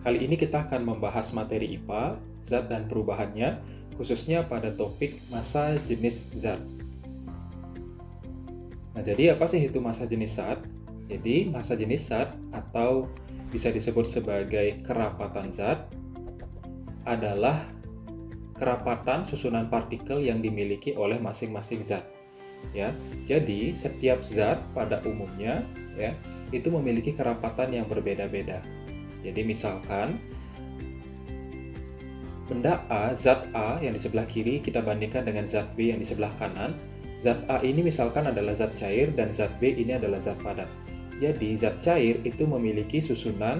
kali ini kita akan membahas materi IPA, zat dan perubahannya, khususnya pada topik massa jenis zat. Nah, jadi apa sih itu massa jenis zat? Jadi, massa jenis zat atau bisa disebut sebagai kerapatan zat adalah kerapatan susunan partikel yang dimiliki oleh masing-masing zat. Ya, jadi setiap zat pada umumnya ya itu memiliki kerapatan yang berbeda-beda. Jadi misalkan benda A, zat A yang di sebelah kiri kita bandingkan dengan zat B yang di sebelah kanan. Zat A ini misalkan adalah zat cair dan zat B ini adalah zat padat. Jadi zat cair itu memiliki susunan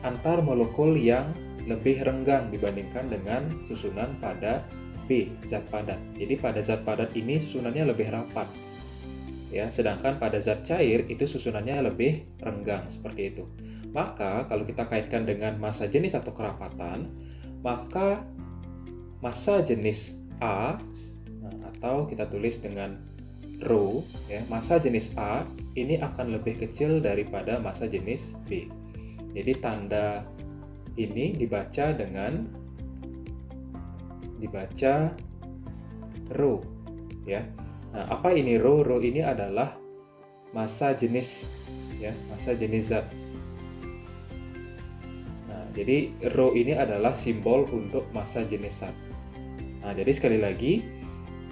antar molekul yang lebih renggang dibandingkan dengan susunan pada B, zat padat. Jadi pada zat padat ini susunannya lebih rapat. Ya, sedangkan pada zat cair itu susunannya lebih renggang seperti itu. Maka kalau kita kaitkan dengan massa jenis atau kerapatan, maka massa jenis A atau kita tulis dengan rho, ya, massa jenis A ini akan lebih kecil daripada massa jenis B. Jadi tanda ini dibaca rho, ya. Nah, apa ini rho? Rho ini adalah massa jenis, ya, massa jenis zat. Nah, jadi rho ini adalah simbol untuk massa jenis zat. Nah, jadi sekali lagi,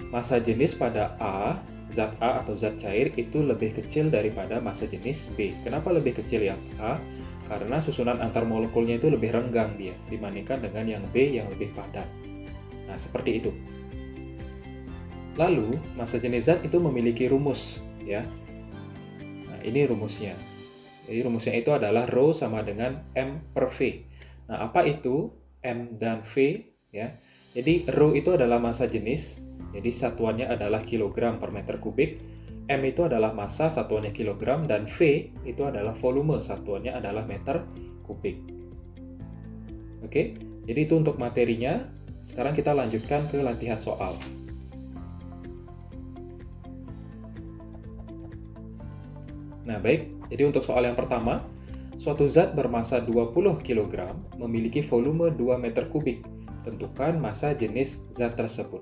massa jenis pada A, zat A atau zat cair itu lebih kecil daripada massa jenis B. Kenapa lebih kecil yang A? Karena susunan antar molekulnya itu lebih renggang dia dibandingkan dengan yang B yang lebih padat. Nah, seperti itu. Lalu, massa jenis zat itu memiliki rumus, ya. Nah, ini rumusnya. Jadi rumusnya itu adalah rho sama dengan M per V. Nah, apa itu M dan V, ya? Jadi rho itu adalah massa jenis, jadi satuannya adalah kilogram per meter kubik. M itu adalah massa, satuannya kilogram, dan V itu adalah volume, satuannya adalah meter kubik. Oke, jadi itu untuk materinya. Sekarang kita lanjutkan ke latihan soal. Nah, baik. Jadi untuk soal yang pertama, suatu zat bermassa 20 kg memiliki volume 2 meter kubik. Tentukan massa jenis zat tersebut.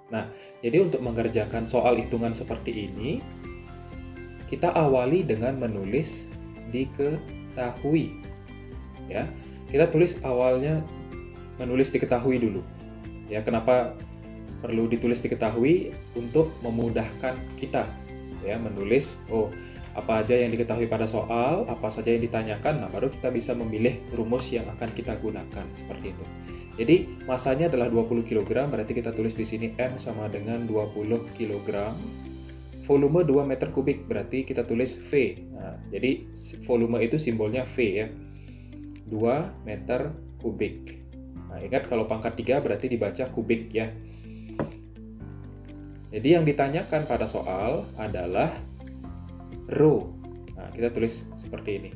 Nah, jadi untuk mengerjakan soal hitungan seperti ini, kita awali dengan menulis diketahui. Ya, kita tulis awalnya menulis diketahui dulu. Ya, kenapa perlu ditulis diketahui? Untuk memudahkan kita ya menulis apa aja yang diketahui pada soal, apa saja yang ditanyakan. Nah, baru kita bisa memilih rumus yang akan kita gunakan seperti itu. Jadi, massanya adalah 20 kg, berarti kita tulis di sini M sama dengan 20 kg. Volume 2 meter kubik, berarti kita tulis V. Nah, jadi volume itu simbolnya V ya. 2 meter kubik. Nah, ingat kalau pangkat 3 berarti dibaca kubik ya. Jadi yang ditanyakan pada soal adalah rho. Nah, kita tulis seperti ini.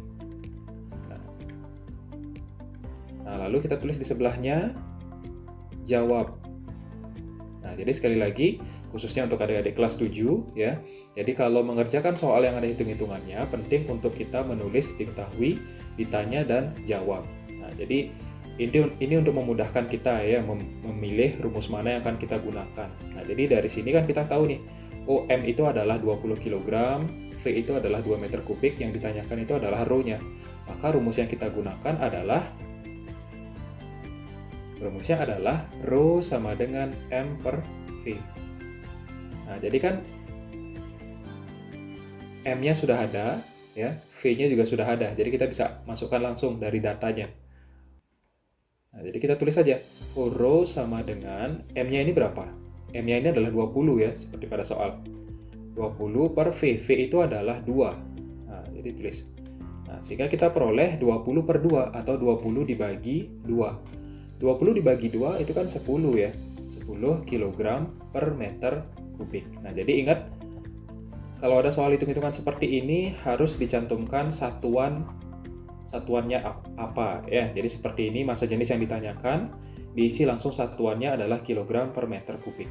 Nah, lalu kita tulis di sebelahnya jawab. Nah, jadi sekali lagi, khususnya untuk adik-adik kelas 7 ya. Jadi kalau mengerjakan soal yang ada hitung-hitungannya, penting untuk kita menulis diketahui, ditanya dan jawab. Nah, jadi ini untuk memudahkan kita ya memilih rumus mana yang akan kita gunakan. Nah, jadi dari sini kan kita tahu nih, M itu adalah 20 kg, V itu adalah 2 meter kubik, yang ditanyakan itu adalah rho-nya. Maka rumus yang kita gunakan adalah rho sama dengan M per V. Nah, jadi kan M-nya sudah ada, ya, V-nya juga sudah ada. Jadi kita bisa masukkan langsung dari datanya. Nah, jadi kita tulis saja, rho sama dengan M-nya ini berapa? M-nya ini adalah 20 ya, seperti pada soal. 20 per V. V itu adalah 2. Nah, jadi tulis. Nah, sehingga kita peroleh 20 per 2 atau 20 dibagi 2. 20 dibagi 2 itu kan 10 ya. 10 kg per meter kubik. Nah, jadi ingat, kalau ada soal hitung-hitungan seperti ini harus dicantumkan satuannya apa ya. Jadi seperti ini massa jenis yang ditanyakan, diisi langsung satuannya adalah kilogram per meter kubik.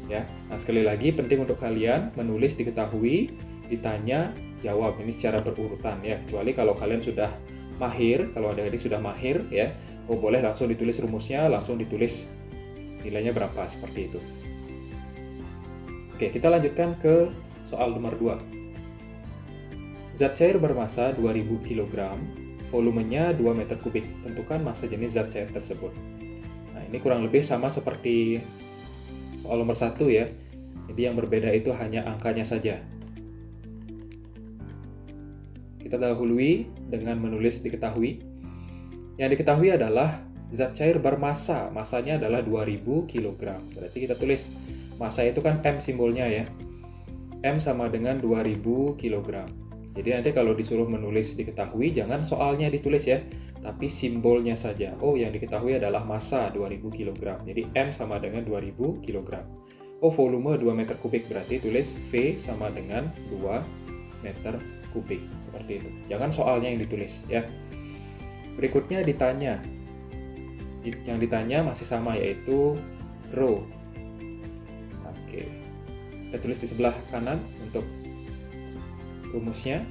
Ya. Nah, sekali lagi penting untuk kalian menulis diketahui, ditanya, jawab. Ini secara berurutan ya. Kecuali kalau kalian sudah mahir, kalau adik-adik sudah mahir ya, boleh langsung ditulis rumusnya, langsung ditulis nilainya berapa, seperti itu. Oke, kita lanjutkan ke soal nomor 2. Zat cair bermasa 2000 kg, volumenya 2 meter kubik. Tentukan massa jenis zat cair tersebut. Nah, ini kurang lebih sama seperti soal nomor 1 ya. Jadi yang berbeda itu hanya angkanya saja. Kita dahului dengan menulis diketahui. Yang diketahui adalah zat cair bermassa, massanya adalah 2000 kg. Berarti kita tulis massa itu kan M simbolnya ya. M sama dengan 2000 kg. Jadi nanti kalau disuruh menulis diketahui, jangan soalnya ditulis ya, tapi simbolnya saja. Oh, yang diketahui adalah massa 2000 kg. Jadi M sama dengan 2000 kg. Oh, volume 2 meter kubik, berarti tulis V sama dengan 2 meter kubik. Seperti itu. Jangan soalnya yang ditulis ya. Berikutnya ditanya. Yang ditanya masih sama, yaitu rho. Oke. Kita tulis di sebelah kanan untuk rumusnya.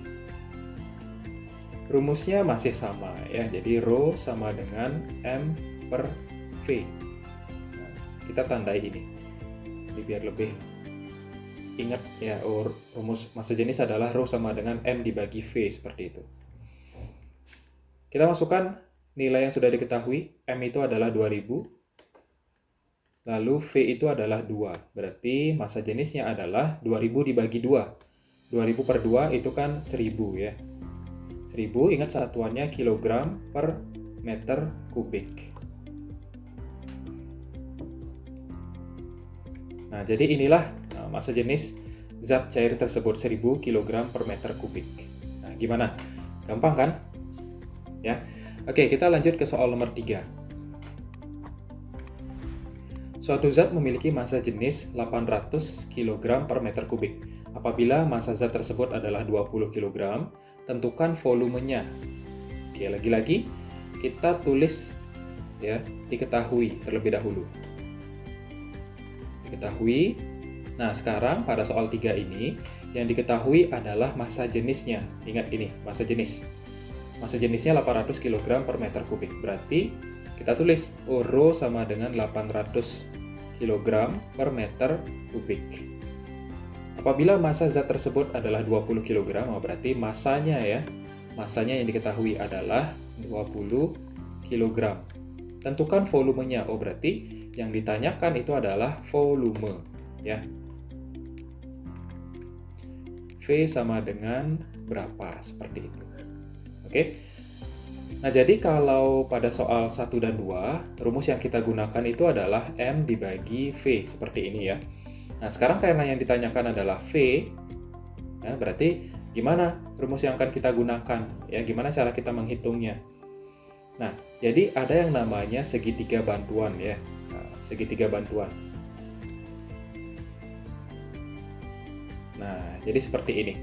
Rumusnya masih sama ya. Jadi rho sama dengan M per V. Nah, kita tandai ini. Jadi biar lebih ingat ya, rumus massa jenis adalah rho sama dengan M dibagi V, seperti itu. Kita masukkan nilai yang sudah diketahui. M itu adalah 2000. Lalu V itu adalah 2. Berarti massa jenisnya adalah 2000 dibagi 2. 2000 per 2 itu kan 1000 ya. 1000, ingat satuannya kilogram per meter kubik. Nah, jadi inilah massa jenis zat cair tersebut, 1000 kg per meter kubik. Nah, gimana? Gampang kan? Ya. Oke, kita lanjut ke soal nomor 3. Suatu zat memiliki massa jenis 800 kg per meter kubik. Apabila massa zat tersebut adalah 20 kg, tentukan volumenya. Oke, lagi-lagi kita tulis ya, diketahui terlebih dahulu. Diketahui. Nah, sekarang pada soal 3 ini yang diketahui adalah massa jenisnya. Ingat ini, massa jenis. Massa jenisnya 800 kg per meter kubik. Berarti kita tulis rho sama dengan 800 kg per meter kubik. Apabila massa zat tersebut adalah 20 kg, berarti massanya ya. Massanya yang diketahui adalah 20 kg. Tentukan volumenya. Oh, berarti yang ditanyakan itu adalah volume ya. V sama dengan berapa, seperti itu. Oke. Nah, jadi kalau pada soal 1 dan 2, rumus yang kita gunakan itu adalah M dibagi V, seperti ini ya. Nah, sekarang karena yang ditanyakan adalah V, ya, berarti gimana rumus yang akan kita gunakan? Ya, gimana cara kita menghitungnya? Nah, jadi ada yang namanya segitiga bantuan ya. Nah, segitiga bantuan. Nah, jadi seperti ini.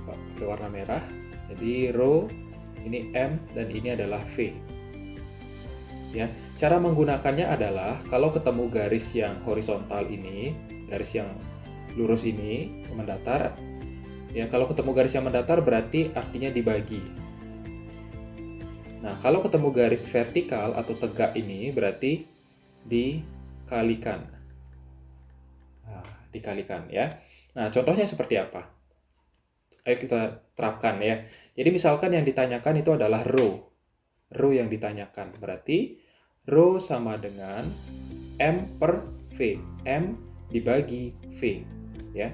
Pakai warna merah. Jadi rho, ini M, dan ini adalah V. Ya, cara menggunakannya adalah kalau ketemu garis yang horizontal ini, garis yang lurus ini mendatar, ya kalau ketemu garis yang mendatar berarti artinya dibagi. Nah, kalau ketemu garis vertikal atau tegak ini berarti dikalikan. Nah, dikalikan ya. Nah, contohnya seperti apa? Ayo kita terapkan ya. Jadi misalkan yang ditanyakan itu adalah rho. Rho yang ditanyakan. Berarti rho sama dengan M per V. M dibagi V. Ya.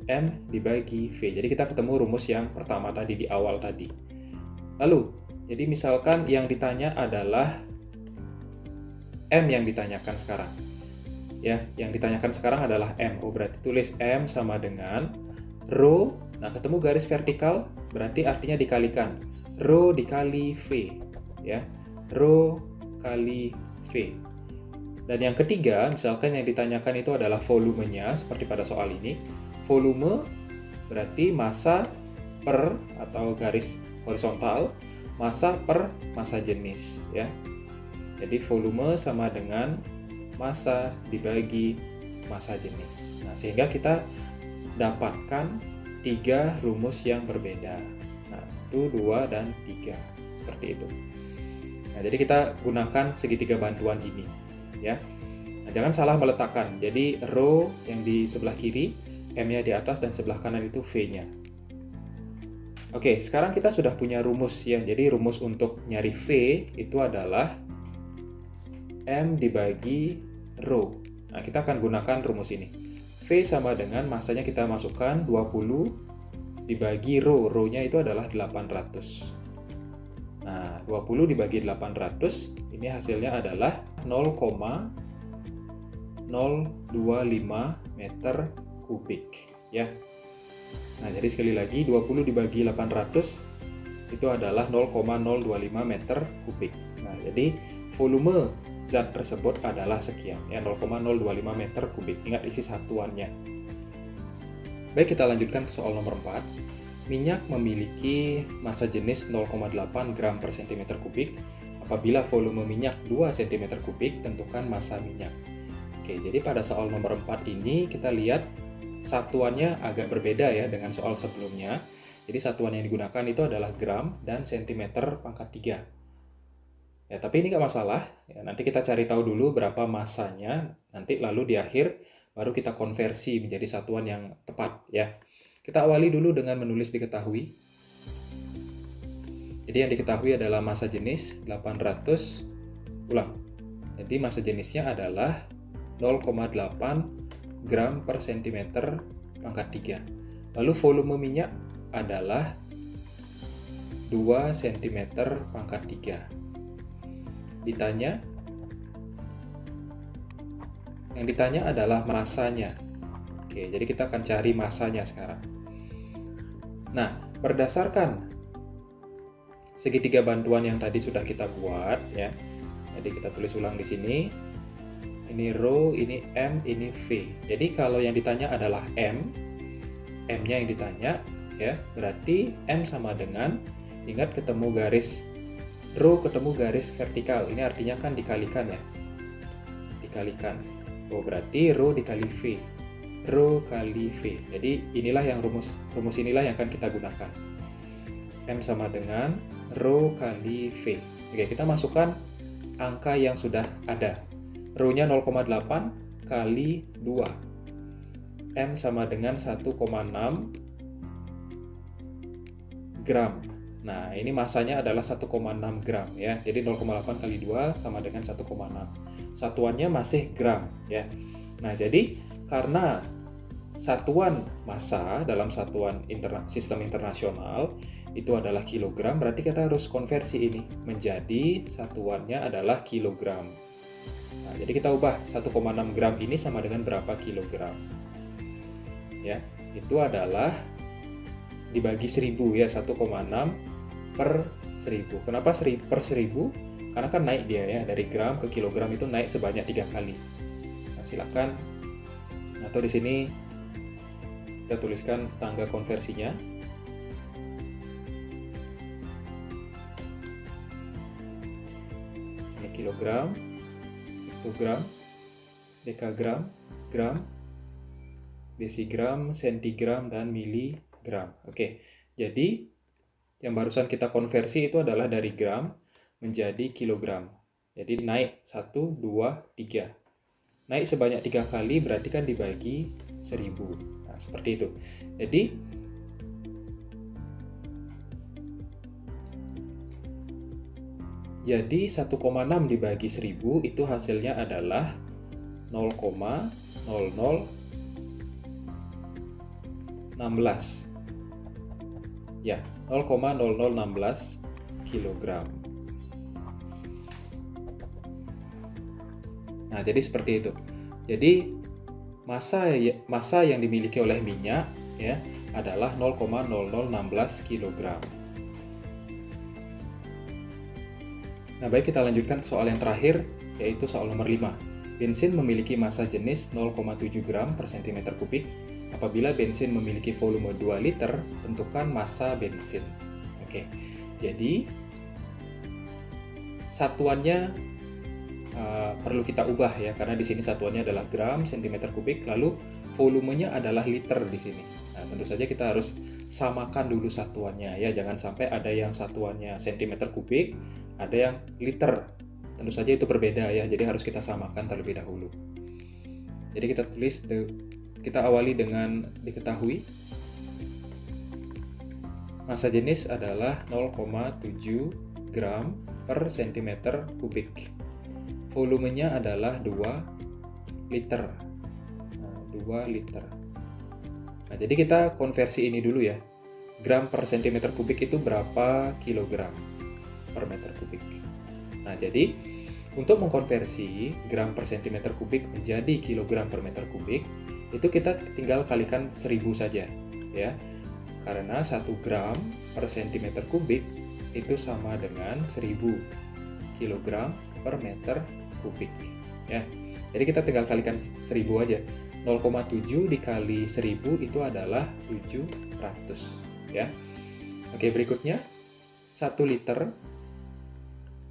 M dibagi V. Jadi kita ketemu rumus yang pertama tadi di awal tadi. Lalu, jadi misalkan yang ditanya adalah M yang ditanyakan sekarang. Ya, yang ditanyakan sekarang adalah M. Oh, berarti tulis M sama dengan rho. Nah, ketemu garis vertikal berarti artinya dikalikan. Rho dikali V. Ya, rho kali V. Dan yang ketiga, misalkan yang ditanyakan itu adalah volumenya, seperti pada soal ini. Volume berarti massa per atau garis horizontal, massa per massa jenis. Ya. Jadi volume sama dengan massa dibagi massa jenis. Nah, sehingga kita dapatkan 3 rumus yang berbeda. Nah, 1, 2, dan 3. seperti itu. Nah, jadi kita gunakan segitiga bantuan ini, ya. Nah, jangan salah meletakkan. Jadi rho yang di sebelah kiri, M-nya di atas, dan sebelah kanan itu V-nya. Oke, sekarang kita sudah punya rumus ya. Jadi rumus untuk nyari V itu adalah M dibagi rho. Nah, kita akan gunakan rumus ini. V sama dengan masanya kita masukkan 20 dibagi rho. Rho-nya itu adalah 800. Nah, 20 dibagi 800, ini hasilnya adalah 0,025 meter kubik, ya. Nah, jadi sekali lagi 20 dibagi 800 itu adalah 0,025 meter kubik. Nah, jadi volume zat tersebut adalah sekian, ya, 0,025 meter kubik. Ingat isi satuannya. Baik, kita lanjutkan ke soal nomor 4. Minyak memiliki massa jenis 0,8 gram per cm kubik. Apabila volume minyak 2 cm kubik, tentukan massa minyak. Oke, jadi pada soal nomor 4 ini kita lihat satuannya agak berbeda ya dengan soal sebelumnya. Jadi satuan yang digunakan itu adalah gram dan cm pangkat 3. Ya, tapi ini nggak masalah. Ya, nanti kita cari tahu dulu berapa massanya. Nanti lalu di akhir baru kita konversi menjadi satuan yang tepat ya. Kita awali dulu dengan menulis diketahui. Jadi yang diketahui adalah massa jenis 800, Jadi massa jenisnya adalah 0,8 gram per cm pangkat 3. Lalu volume minyak adalah 2 cm pangkat 3. Yang ditanya adalah massanya. Oke, jadi kita akan cari massanya sekarang. Nah, berdasarkan segitiga bantuan yang tadi sudah kita buat ya. Jadi kita tulis ulang di sini. Ini rho, ini M, ini V. Jadi kalau yang ditanya adalah M-nya yang ditanya ya, berarti M sama dengan, ingat ketemu garis rho ketemu garis vertikal. Ini artinya kan dikalikan ya. Dikalikan. Oh, berarti rho dikali V. Rho kali V. Jadi inilah yang rumus inilah yang akan kita gunakan. M sama dengan rho kali V. Oke, kita masukkan angka yang sudah ada. Rho-nya 0,8 kali 2. M sama dengan 1,6 gram. Nah, ini massanya adalah 1,6 gram ya. Jadi 0,8 kali 2 sama dengan 1,6. Satuannya masih gram ya. Nah, jadi karena satuan massa dalam satuan sistem internasional itu adalah kilogram, berarti kita harus konversi ini menjadi satuannya adalah kilogram. Nah, jadi kita ubah 1,6 gram ini sama dengan berapa kilogram. Ya, itu adalah dibagi 1000 ya, 1,6 per 1000. Kenapa per 1000? Karena kan naik dia ya, dari gram ke kilogram itu naik sebanyak 3 kali. Nah, silakan, atau di sini kita tuliskan tangga konversinya. Ini kilogram, gram, dekagram, gram, desigram, sentigram, dan miligram. Oke, jadi yang barusan kita konversi itu adalah dari gram menjadi kilogram. Jadi naik 1, 2, 3. Naik sebanyak 3 kali berarti kan dibagi 1000. Nah, seperti itu. Jadi 1,6 dibagi 1000 itu hasilnya adalah 0,0016. Ya, 0,0016 kilogram. Nah, jadi seperti itu. Jadi massa yang dimiliki oleh minyak ya adalah 0,0016 kg. Nah, baik, kita lanjutkan ke soal yang terakhir, yaitu soal nomor 5. Bensin memiliki massa jenis 0,7 gram per cm kubik. Apabila bensin memiliki volume 2 liter, tentukan massa bensin. Oke, jadi satuannya perlu kita ubah ya, karena di sini satuannya adalah gram cm kubik, lalu volumenya adalah liter di sini. Nah, tentu saja kita harus samakan dulu satuannya ya, jangan sampai ada yang satuannya cm kubik, ada yang liter. Tentu saja itu berbeda ya, jadi harus kita samakan terlebih dahulu. Jadi kita awali dengan diketahui massa jenis adalah 0,7 gram per cm kubik. Volumenya adalah 2 liter. Nah, 2 liter. Nah, jadi kita konversi ini dulu ya. Gram per cm kubik itu berapa kilogram per meter kubik. Nah, jadi untuk mengkonversi gram per cm kubik menjadi kilogram per meter kubik, itu kita tinggal kalikan 1000 saja ya. Karena 1 gram per cm kubik itu sama dengan 1000 kg per meter kubik ya. Jadi kita tinggal kalikan 1000 aja. 0,7 dikali 1000 itu adalah 700 ya. Oke, berikutnya 1 liter.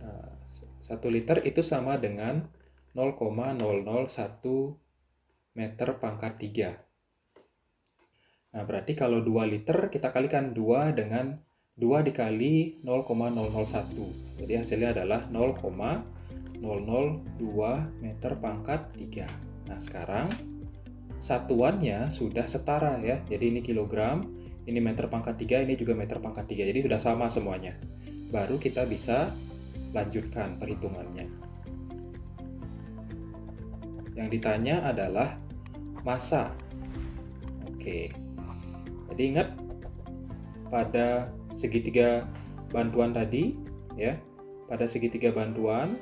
Nah, 1 liter itu sama dengan 0,001 meter pangkat 3. Nah, berarti kalau 2 liter kita kalikan 2 dengan 2 dikali 0,001. Jadi hasilnya adalah 0,002 meter pangkat 3. Nah, sekarang satuannya sudah setara ya. Jadi ini kilogram, ini meter pangkat 3, ini juga meter pangkat 3. Jadi sudah sama semuanya. Baru kita bisa lanjutkan perhitungannya. Yang ditanya adalah massa. Oke. Jadi ingat pada segitiga bantuan tadi ya. Pada segitiga bantuan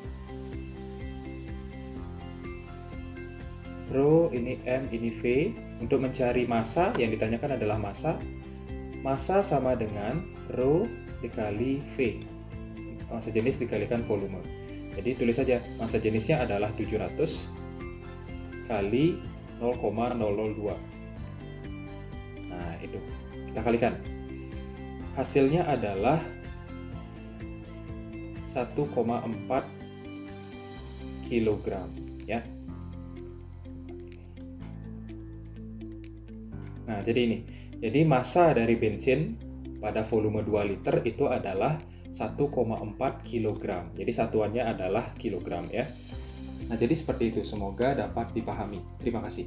Rho, ini M, ini V. Untuk mencari massa, yang ditanyakan adalah massa. Massa sama dengan Rho dikali V. Massa jenis dikalikan volume. Jadi tulis saja, massa jenisnya adalah 700 kali 0,002. Nah, itu. Kita kalikan. Hasilnya adalah 1,4 kilogram ya. Nah, jadi ini. Jadi massa dari bensin pada volume 2 liter itu adalah 1,4 kg. Jadi satuannya adalah kilogram ya. Nah, jadi seperti itu. Semoga dapat dipahami. Terima kasih.